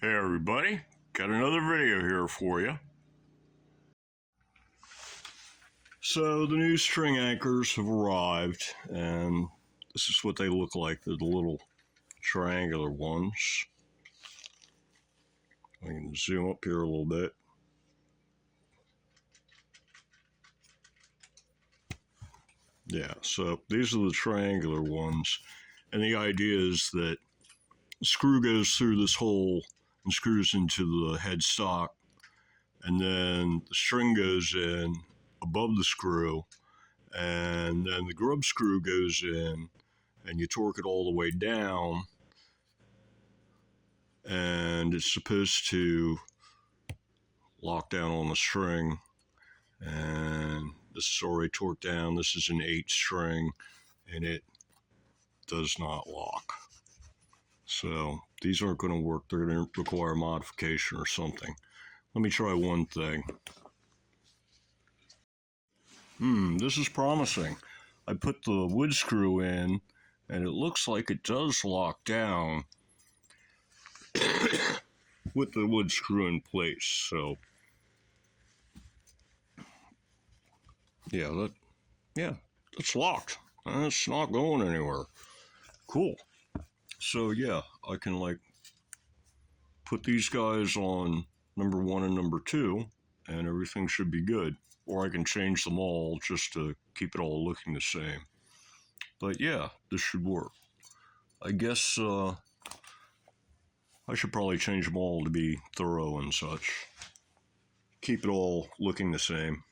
Hey everybody, got another video here for you. So the new string anchors have arrived, and this is what they look like. They're the little triangular ones. I can zoom up here a little bit. Yeah, so these are the triangular ones, and the idea is that the screw goes through this hole and screws into the headstock, and then the string goes in above the screw, and then the grub screw goes in, and you torque it all the way down, and it's supposed to lock down on the string. And this is already torqued down. This is an 8 string, and it does not lock. So these aren't going to work. They're going to require modification or something. Let me try one thing. This is promising. I put the wood screw in, and it looks like it does lock down with the wood screw in place. So yeah, that's locked. It's not going anywhere. Cool. So yeah, I can put these guys on number 1 and number 2, and everything should be good. Or I can change them all just to keep it all looking the same. But yeah, this should work. I guess I should probably change them all to be thorough and such. Keep it all looking the same.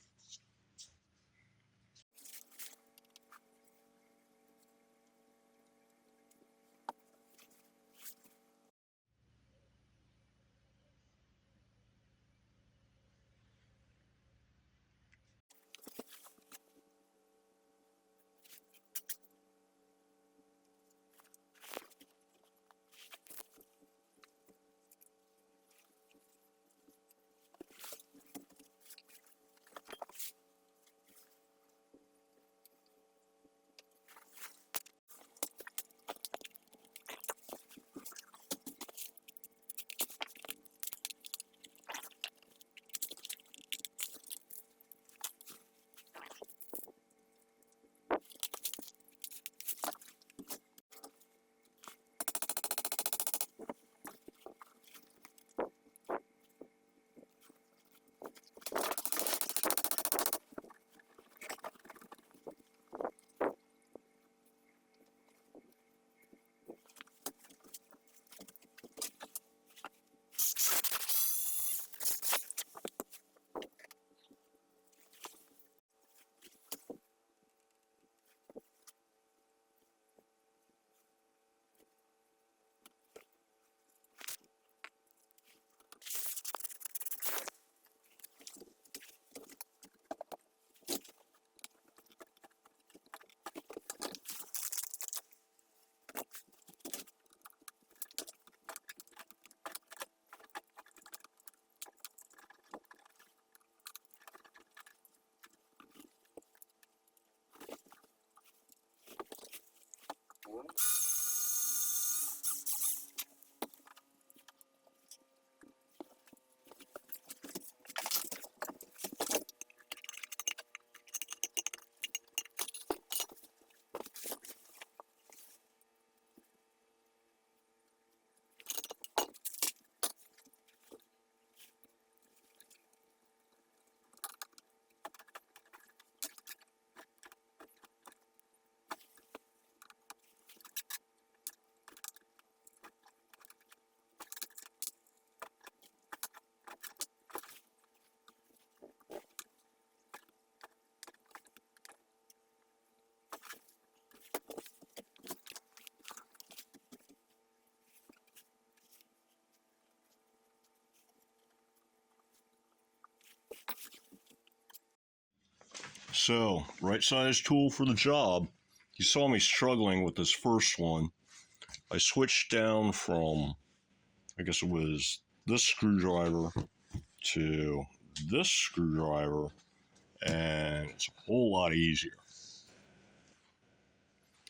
So, right size tool for the job. You saw me struggling with this first one. I switched down from, I guess it was this screwdriver to this screwdriver, and it's a whole lot easier.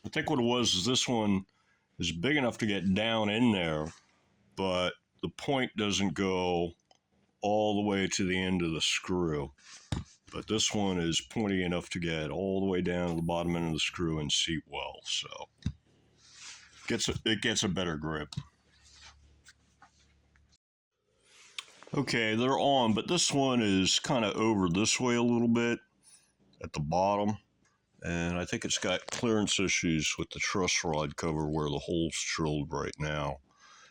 I think what it was is this one is big enough to get down in there, but the point doesn't go all the way to the end of the screw. But this one is pointy enough to get all the way down to the bottom end of the screw and seat well, so it gets a better grip. Okay, they're on, but this one is kind of over this way a little bit at the bottom, and I think it's got clearance issues with the truss rod cover where the hole's drilled right now.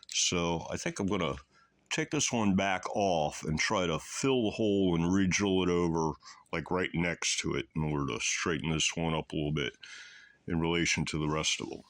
So I think I'm going to take this one back off and try to fill the hole and re-drill it over like right next to it in order to straighten this one up a little bit in relation to the rest of them.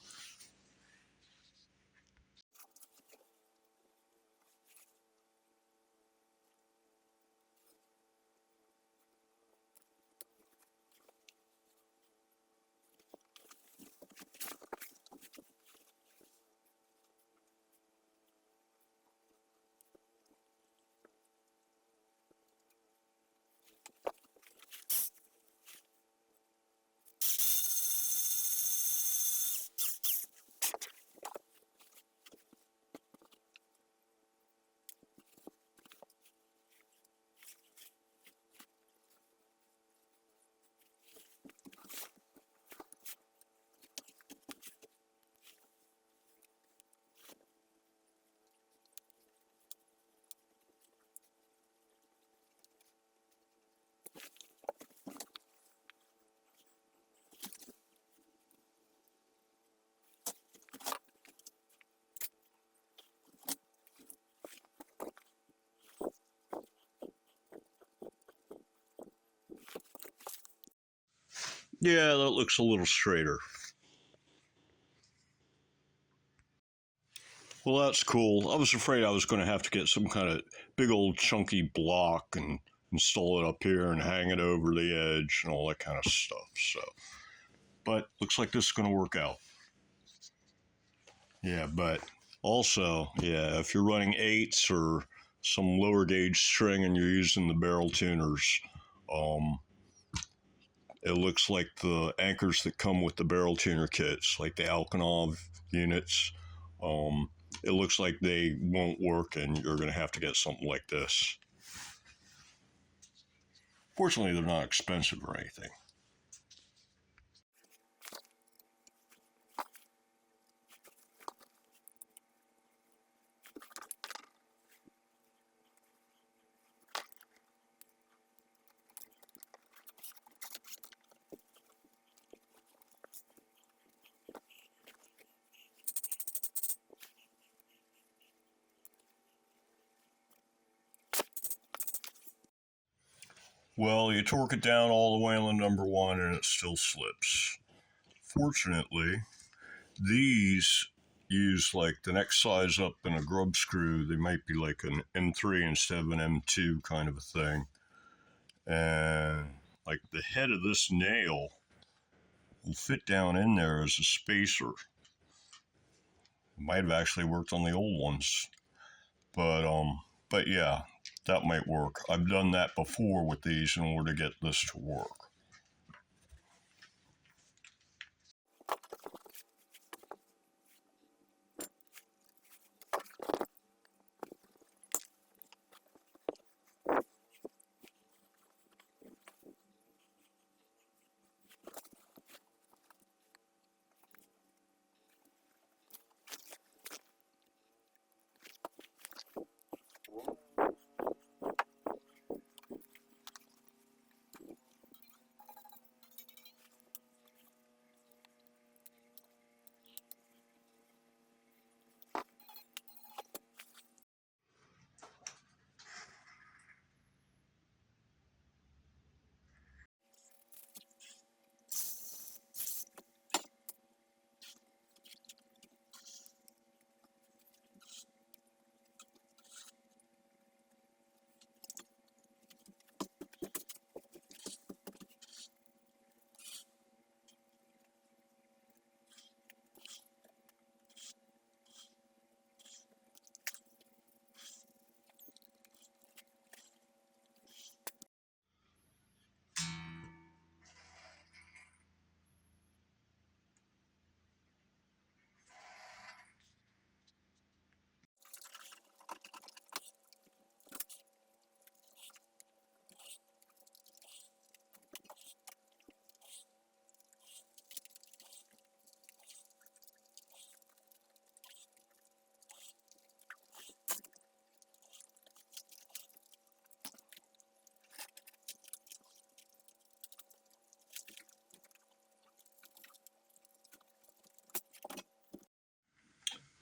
Yeah, that looks a little straighter. Well, that's cool. I was afraid I was going to have to get some kind of big old chunky block and install it up here and hang it over the edge and all that kind of stuff. So, but looks like this is going to work out. Yeah, but also, yeah, if you're running 8s or some lower gauge string and you're using the barrel tuners, it looks like the anchors that come with the barrel tuner kits, like the Alkanov units, it looks like they won't work and you're going to have to get something like this. Fortunately, they're not expensive or anything. Well, you torque it down all the way on the number 1 and it still slips. Fortunately, these use like the next size up in a grub screw. They might be like an M3 instead of an M2 kind of a thing. And like the head of this nail will fit down in there as a spacer. It might have actually worked on the old ones. But yeah, that might work. I've done that before with these in order to get this to work.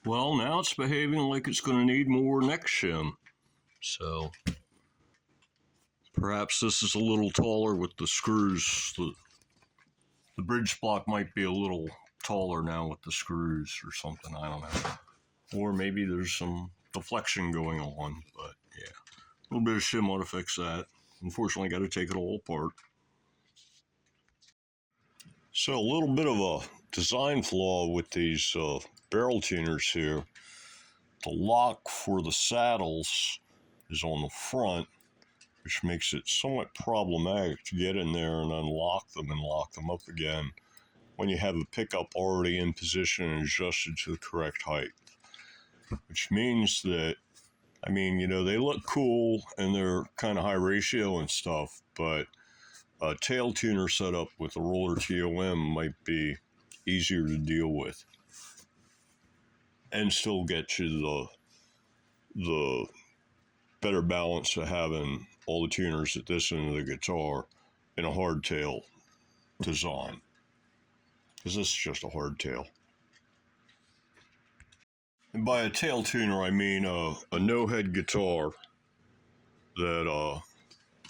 Well, now it's behaving like it's going to need more next shim. So perhaps this is a little taller with the screws. The bridge block might be a little taller now with the screws or something. I don't know. Or maybe there's some deflection going on. But yeah, a little bit of shim ought to fix that. Unfortunately, got to take it all apart. So a little bit of a design flaw with these barrel tuners here. The lock for the saddles is on the front, which makes it somewhat problematic to get in there and unlock them and lock them up again when you have a pickup already in position and adjusted to the correct height. Which means that, I mean, you know, they look cool and they're kind of high ratio and stuff, but a tail tuner setup with a roller TOM might be easier to deal with and still get you the better balance of having all the tuners at this end of the guitar in a hardtail design, because this is just a hardtail. And by a tail tuner, I mean a no-head guitar that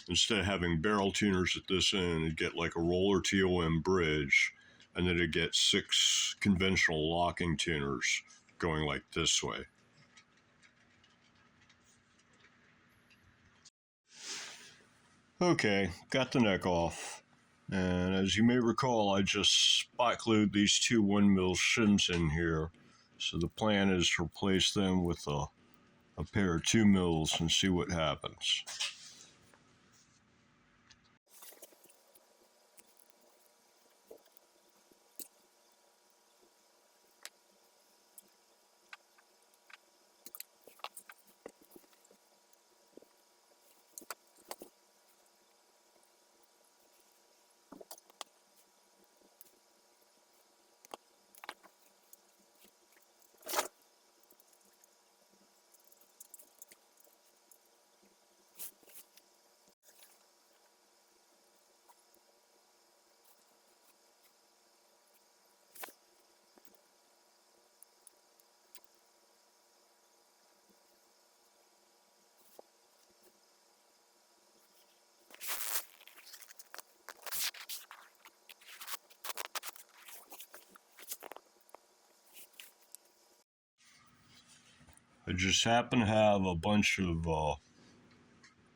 instead of having barrel tuners at this end, it'd get like a roller TOM bridge, and then it'd get 6 conventional locking tuners going like this way. Okay, got the neck off. And as you may recall, I just spot glued these 2 1mm shims in here. So the plan is to replace them with a pair of 2mm and see what happens. I just happen to have a bunch of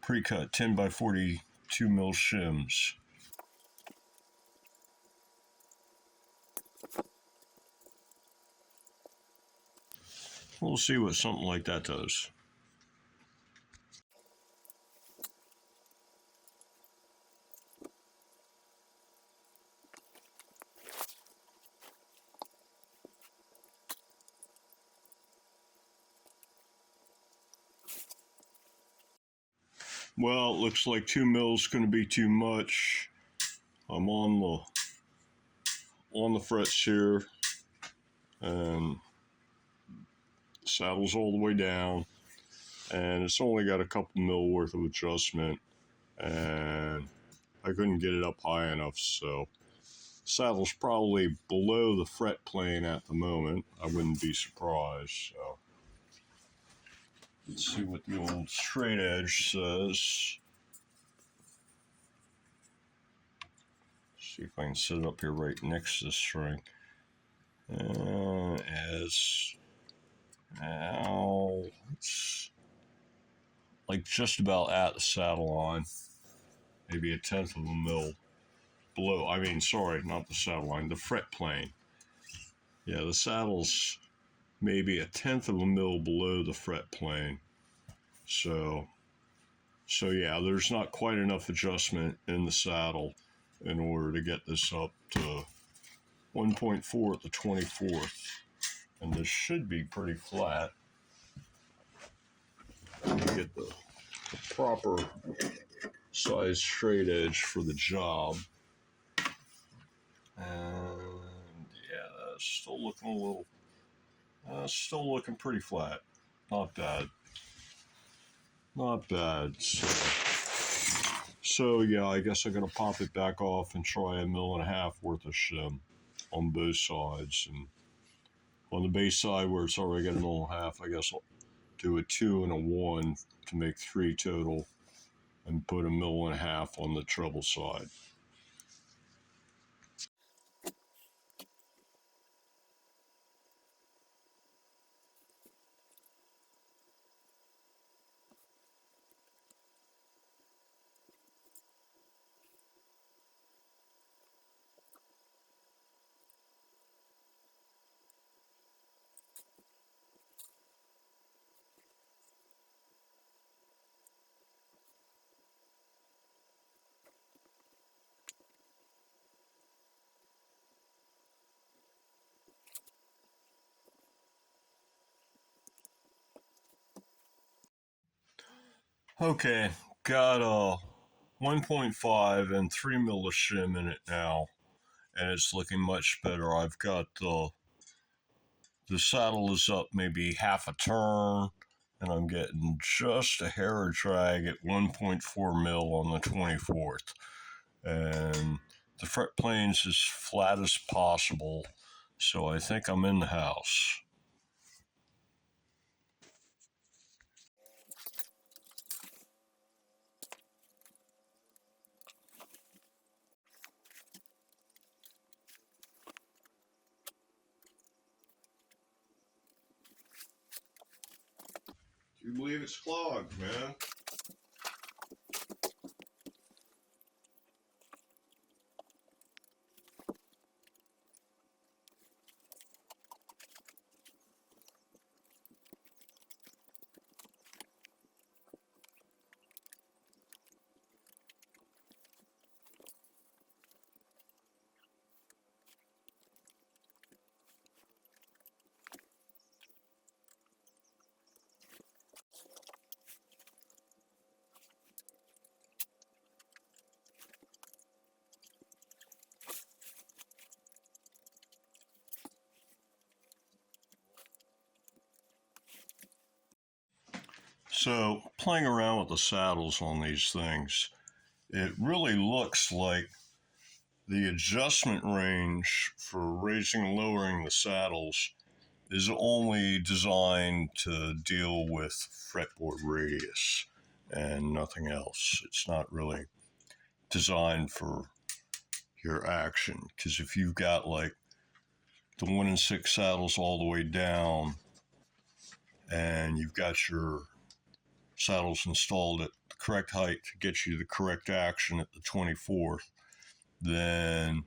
pre-cut 10x40 2mm shims. We'll see what something like that does. Well, it looks like 2mm is going to be too much. I'm on the frets here, and the saddle's all the way down, and it's only got a couple mil worth of adjustment, and I couldn't get it up high enough, so the saddle's probably below the fret plane at the moment. I wouldn't be surprised. So let's see what the old straight edge says. See if I can set it up here right next to the string. As now it's like just about at the saddle line, maybe 1/10 of a mil below. I mean, sorry, not the saddle line, the fret plane. Yeah, the saddle's maybe 1/10 of a mil below the fret plane. So yeah, there's not quite enough adjustment in the saddle in order to get this up to 1.4 at the 24th. And this should be pretty flat. You get the proper size straight edge for the job. And yeah, that's still looking a little, still looking pretty flat. Not bad. Not bad. So yeah, I guess I'm gonna pop it back off and try 1.5 mil worth of shim on both sides, and On the bass side where it's already got a 1.5 mil, I guess I'll do a 2 and a 1 to make 3 total, and put a 1.5 mil on the treble side. Okay, got a 1.5 and 3 mil of shim in it now, and it's looking much better. I've got the saddle is up maybe half a turn, and I'm getting just a hair of drag at 1.4 mil on the 24th. And the fret plane's as flat as possible, so I think I'm in the house. Do you believe it's clogged, man? So, playing around with the saddles on these things, it really looks like the adjustment range for raising and lowering the saddles is only designed to deal with fretboard radius and nothing else. It's not really designed for your action, because if you've got like the 1 and 6 saddles all the way down and you've got your saddles installed at the correct height to get you the correct action at the 24th, then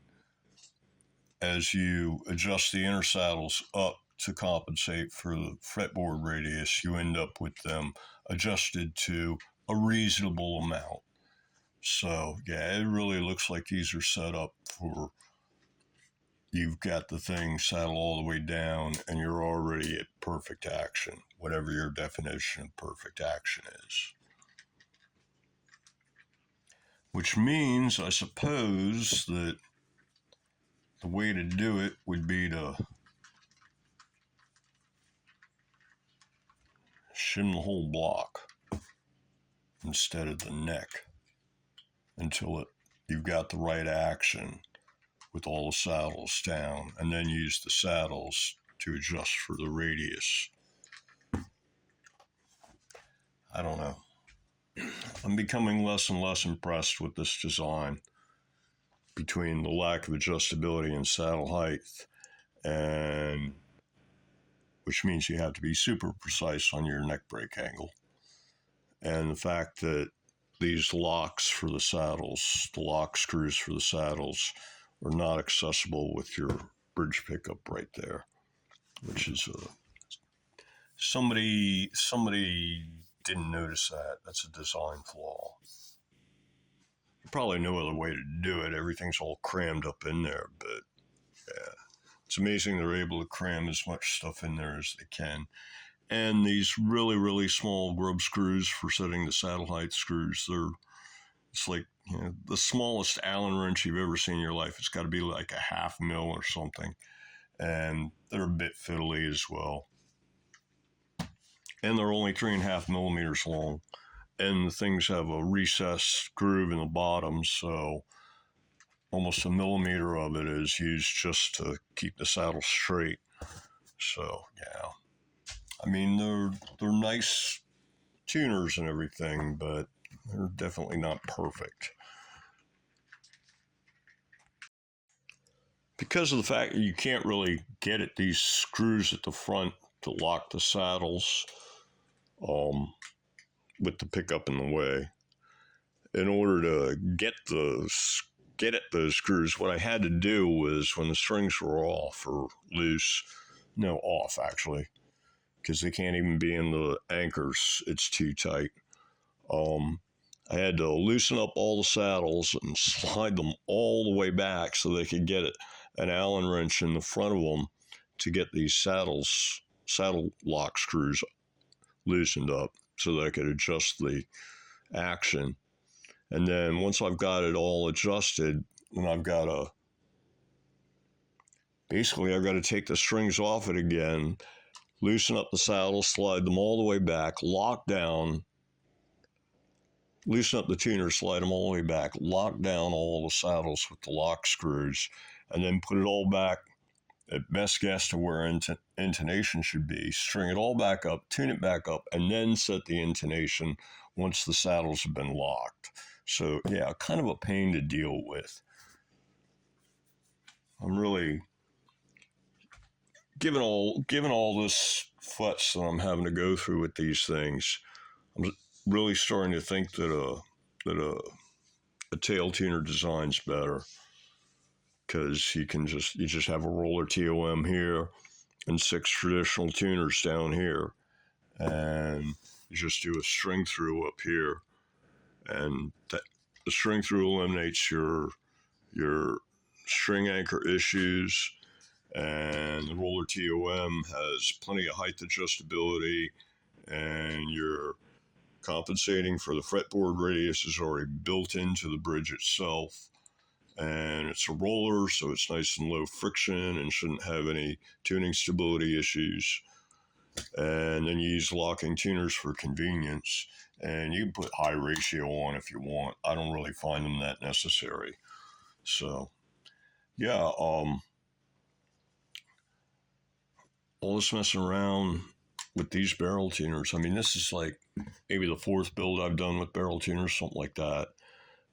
as you adjust the inner saddles up to compensate for the fretboard radius, you end up with them adjusted to a reasonable amount. So yeah, it really looks like these are set up for, you've got the thing saddled all the way down and you're already at perfect action, whatever your definition of perfect action is. Which means, I suppose, that the way to do it would be to shim the whole block instead of the neck until you've got the right action with all the saddles down, and then use the saddles to adjust for the radius. I don't know. I'm becoming less and less impressed with this design, between the lack of adjustability in saddle height, and which means you have to be super precise on your neck break angle, and the fact that these locks for the saddles, the lock screws for the saddles, are not accessible with your bridge pickup right there, which is somebody didn't notice that. That's a design flaw. Probably no other way to do it. Everything's all crammed up in there, but yeah, it's amazing they're able to cram as much stuff in there as they can. And these really, really small grub screws for setting the saddle height screws, it's like, you know, the smallest Allen wrench you've ever seen in your life. It's got to be like a 1/2 mil or something. And they're a bit fiddly as well. And they're only 3.5 millimeters long. And the things have a recessed groove in the bottom, so almost 1 millimeter of it is used just to keep the saddle straight. So yeah, I mean they're nice tuners and everything, but they're definitely not perfect. Because of the fact that you can't really get at these screws at the front to lock the saddles, um, with the pickup in the way. In order to get at those screws, what I had to do was when the strings were off or loose, no, off actually, because they can't even be in the anchors. It's too tight. Um, I had to loosen up all the saddles and slide them all the way back so they could get an Allen wrench in the front of them to get these saddle lock screws loosened up so that I could adjust the action. And then once I've got it all adjusted, then I've got to take the strings off it again, loosen up the saddle, slide them all the way back, lock down, loosen up the tuner, slide them all the way back, lock down all the saddles with the lock screws, and then put it all back at best guess to where intonation should be, string it all back up, tune it back up, and then set the intonation once the saddles have been locked. So yeah, kind of a pain to deal with. I'm really given all this futz that I'm having to go through with these things. I'm really starting to think that a tail tuner design's better, because you just have a roller TOM here and 6 traditional tuners down here, and you just do a string through up here, and the string through eliminates your string anchor issues, and the roller TOM has plenty of height adjustability, and your compensating for the fretboard radius is already built into the bridge itself. And it's a roller, so it's nice and low friction and shouldn't have any tuning stability issues. And then you use locking tuners for convenience. And you can put high ratio on if you want. I don't really find them that necessary. So, yeah, all this messing around with these barrel tuners. I mean, this is like maybe the 4th build I've done with barrel tuners, something like that.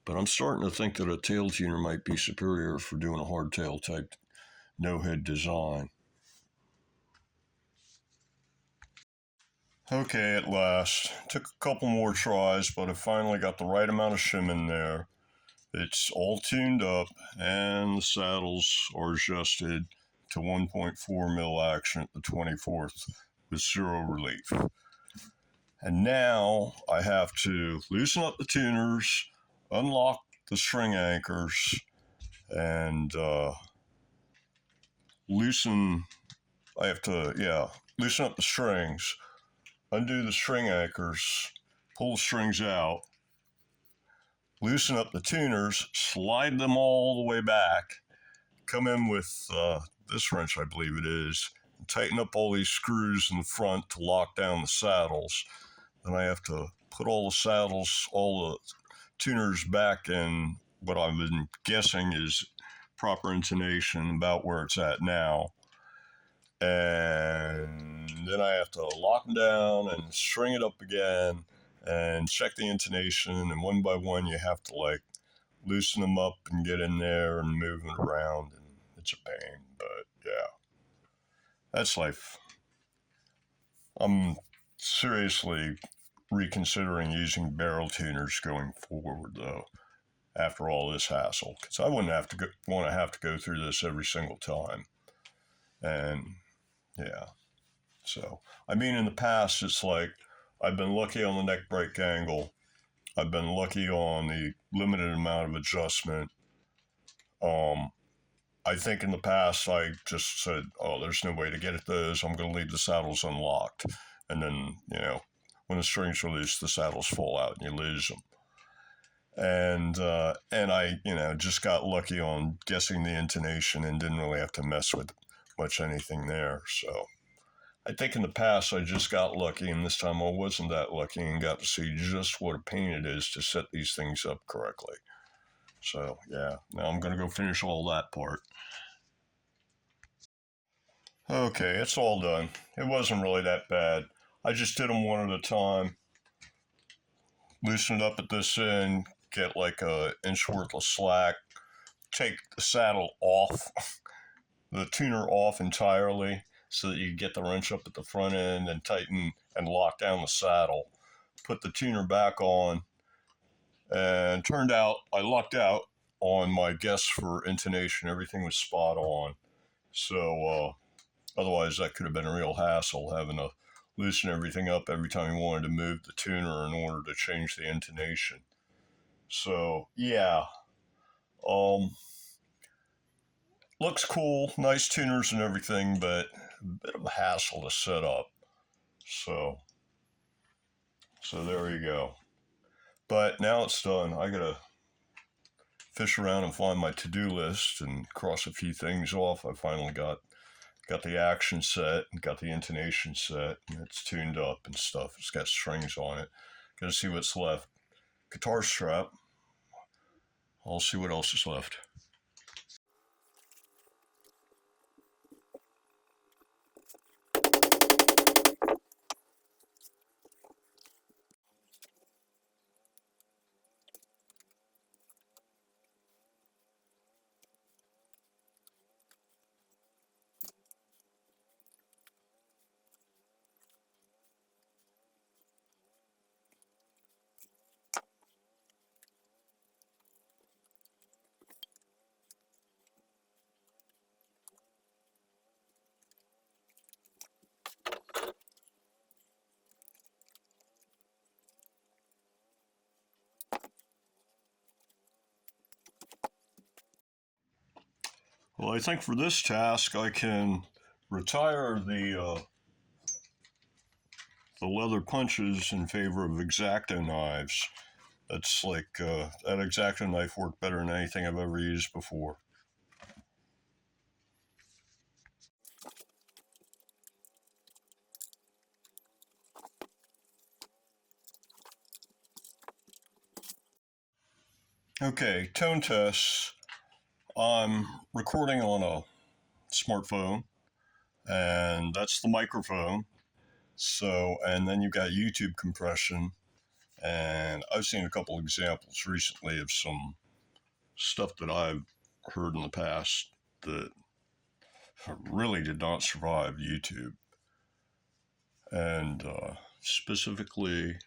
But I'm starting to think that a tail tuner might be superior for doing a hardtail type no-head design. Okay, at last. Took a couple more tries, but I finally got the right amount of shim in there. It's all tuned up, and the saddles are adjusted to 1.4 mil action at the 24th with 0 relief. And now I have to loosen up the tuners, unlock the string anchors, and loosen up the strings, undo the string anchors, pull the strings out, loosen up the tuners, slide them all the way back, come in with this wrench, I believe it is, and tighten up all these screws in the front to lock down the saddles. Then I have to put all the tuners back in what I've been guessing is proper intonation, about where it's at now. And then I have to lock them down and string it up again and check the intonation. And one by one, you have to loosen them up and get in there and move them around. And it's a pain, but yeah, that's life. I'm seriously reconsidering using barrel tuners going forward, though, after all this hassle, because I wouldn't want to have to go through this every single time. And yeah, so I mean, in the past, it's like I've been lucky on the neck break angle. I've been lucky on the limited amount of adjustment. I think in the past I just said, "Oh, there's no way to get at those. I'm going to leave the saddles unlocked," and then when the strings release, the saddles fall out and you lose them. And I just got lucky on guessing the intonation and didn't really have to mess with much anything there. So I think in the past I just got lucky, and this time I wasn't that lucky and got to see just what a pain it is to set these things up correctly. So yeah, now I'm going to go finish all that part. Okay, it's all done. It wasn't really that bad. I just did them one at a time. Loosen it up at this end, get like a inch worth of slack, take the saddle off, the tuner off entirely so that you get the wrench up at the front end and tighten and lock down the saddle. Put the tuner back on, and turned out I lucked out on my guess for intonation. Everything was spot on. So otherwise, that could have been a real hassle having to loosen everything up every time you wanted to move the tuner in order to change the intonation. So yeah, um, looks cool, nice tuners and everything, but a bit of a hassle to set up. So there you go. But now it's done. I gotta fish around and find my to-do list and cross a few things off. I finally got the action set and got the intonation set, and it's tuned up and stuff. It's got strings on it. Gotta see what's left. Guitar strap. I'll see what else is left. Well, I think for this task I can retire the leather punches in favor of X-Acto knives. That's like that X-Acto knife worked better than anything I've ever used before. Okay, tone tests. I'm recording on a smartphone, and that's the microphone. So, and then you've got YouTube compression, and I've seen a couple examples recently of some stuff that I've heard in the past that really did not survive YouTube. And specifically,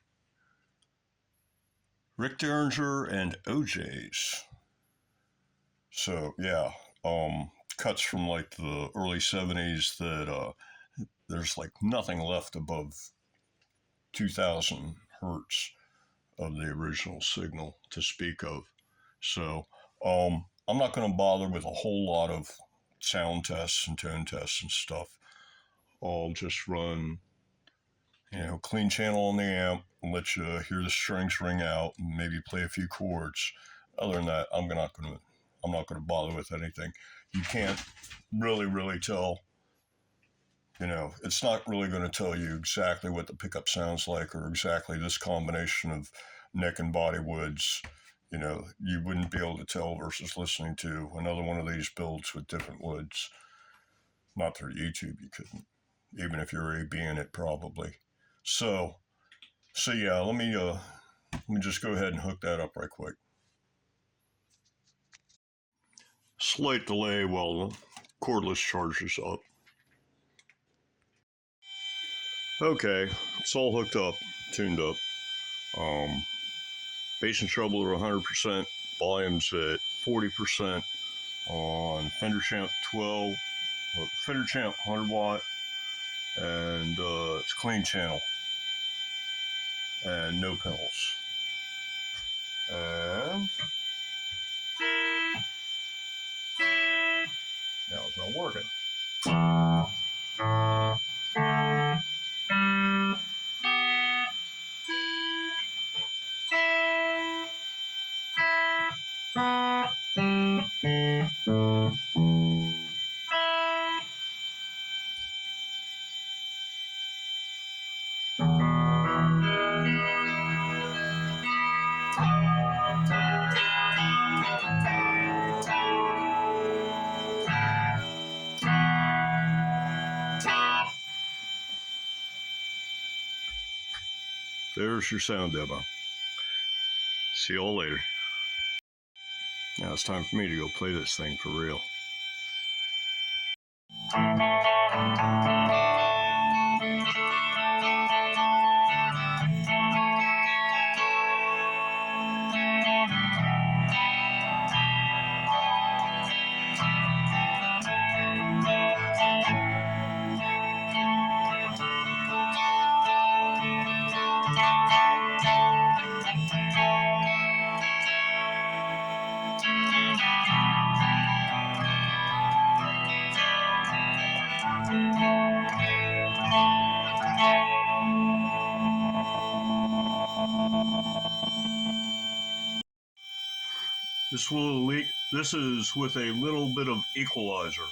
Rick Derringer and OJ's. So, yeah, cuts from like the early 70s that there's like nothing left above 2000 hertz of the original signal to speak of. So I'm not going to bother with a whole lot of sound tests and tone tests and stuff. I'll just run, clean channel on the amp and let you hear the strings ring out and maybe play a few chords. Other than that, I'm not going to bother with anything. You can't really tell. It's not really going to tell you exactly what the pickup sounds like or exactly this combination of neck and body woods. You wouldn't be able to tell versus listening to another one of these builds with different woods. Not through YouTube, you couldn't. Even if you're A-Bing it, probably. So yeah, let me just go ahead and hook that up right quick. Slight delay while the cordless charges up. Okay, it's all hooked up, tuned up. Bass and treble are 100%, volumes at 40% on Fender Champ 100 watt, and it's clean channel and no pedals. And now it's not working. there's your sound demo. See you all later. Now it's time for me to go play this thing for real. This is with a little bit of equalizer.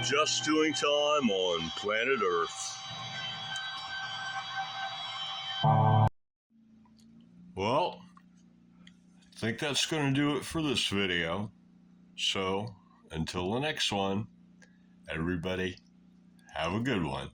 Just doing time on planet Earth. Well, I think that's going to do it for this video. So, until the next one, everybody, have a good one.